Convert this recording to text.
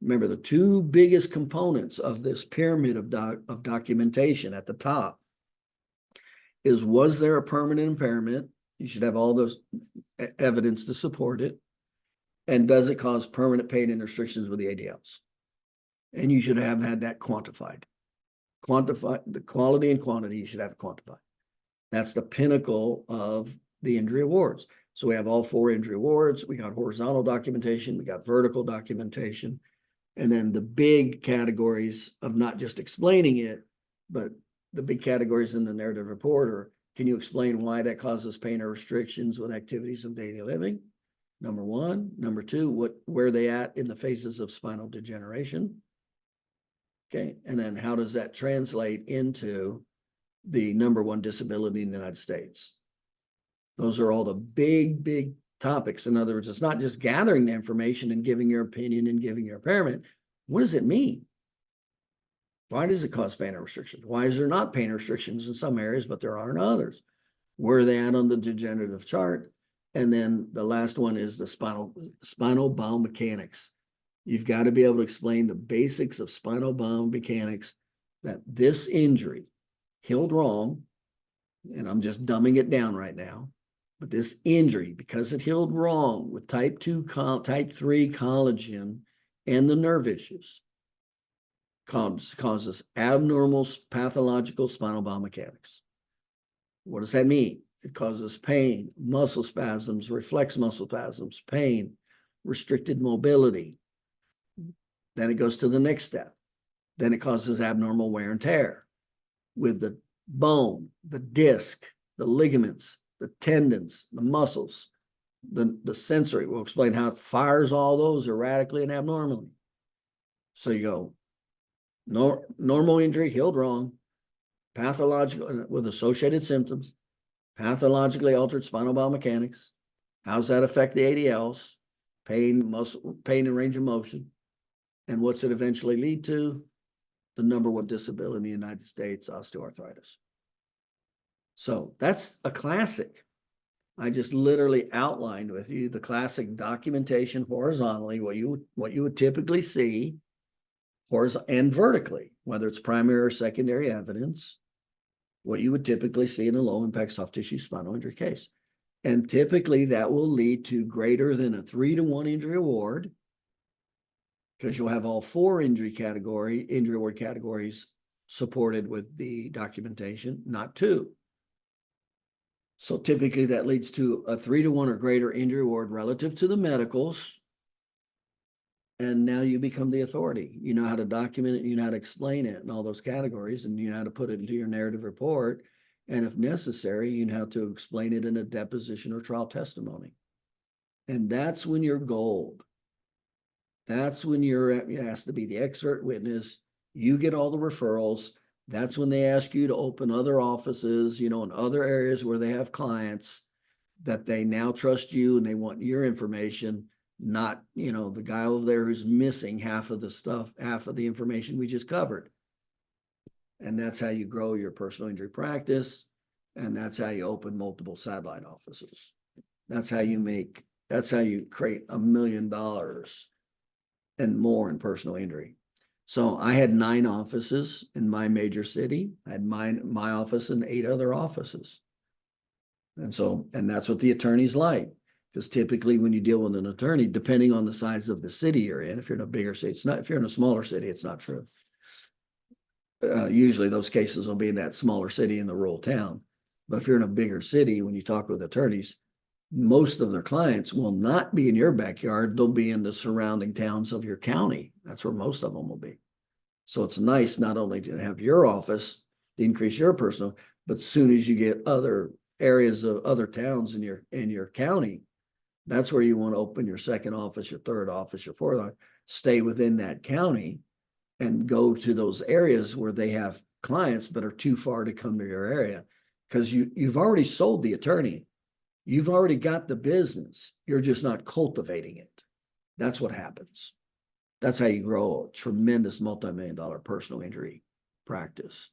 Remember, the two biggest components of this pyramid of documentation at the top is, was there a permanent impairment? You should have all those evidence to support it. And does it cause permanent pain and restrictions with the ADLs? And you should have had that quantified. The quality and quantity, you should have it quantified. That's the pinnacle of the injury awards. So we have all 4 injury awards. We got horizontal documentation. We got vertical documentation. And then the big categories of not just explaining it, but the big categories in the narrative report are, can you explain why that causes pain or restrictions with activities of daily living? Number 1. Number 2, where are they at in the phases of spinal degeneration? Okay. And then how does that translate into the #1 disability in the United States? Those are all the big topics. In other words, it's not just gathering the information and giving your opinion and giving your impairment. What does it mean? Why does it cause pain or restrictions? Why is there not pain or restrictions in some areas, but there are in others? Where are they at on the degenerative chart? And then the last one is the spinal biomechanics. You've got to be able to explain the basics of spinal biomechanics, that this injury healed wrong, and I'm just dumbing it down right now, but this injury, because it healed wrong with type 3 collagen and the nerve issues, causes abnormal pathological spinal biomechanics. What does that mean? It causes pain, muscle spasms, reflex muscle spasms, pain, restricted mobility. Then it goes to the next step. Then it causes abnormal wear and tear with the bone, the disc, the ligaments, the tendons, the muscles, the sensory. We'll explain how it fires all those erratically and abnormally. So you go, normal injury, healed wrong, pathological with associated symptoms, pathologically altered spinal biomechanics. How does that affect the ADLs? Pain, pain and range of motion. And what's it eventually lead to? The #1 disability in the United States, osteoarthritis. So that's a classic. I just literally outlined with you the classic documentation horizontally, what you would typically see, horizontally and vertically, whether it's primary or secondary evidence, what you would typically see in a low impact soft tissue spinal injury case. And typically that will lead to greater than a 3-to-1 injury award, because you'll have all 4 injury award categories supported with the documentation, not 2. So typically that leads to a 3-to-1 or greater injury award relative to the medicals. And now you become the authority. You know how to document it, you know how to explain it in all those categories, and you know how to put it into your narrative report. And if necessary, you know how to explain it in a deposition or trial testimony. And that's when you're gold. That's when you're asked to be the expert witness. You get all the referrals. That's when they ask you to open other offices, in other areas where they have clients, that they now trust you and they want your information, not, the guy over there who's missing half of the stuff, half of the information we just covered. And that's how you grow your personal injury practice. And that's how you open multiple satellite offices. That's how you create $1 million and more in personal injury. So I had 9 offices in my major city. I had my office and 8 other offices. And that's what the attorney's like. Because typically when you deal with an attorney, depending on the size of the city you're in, if you're in a bigger city, it's not. If you're in a smaller city, it's not true. Usually those cases will be in that smaller city in the rural town. But if you're in a bigger city, when you talk with attorneys, most of their clients will not be in your backyard. They'll be in the surrounding towns of your county. That's where most of them will be. So it's nice not only to have your office to increase your personal, but as soon as you get other areas of other towns in your county, that's where you want to open your second office, your third office, your fourth office, stay within that county and go to those areas where they have clients but are too far to come to your area, because you've already sold the attorney. You've already got the business. You're just not cultivating it. That's what happens. That's how you grow a tremendous multi-million-dollar personal injury practice.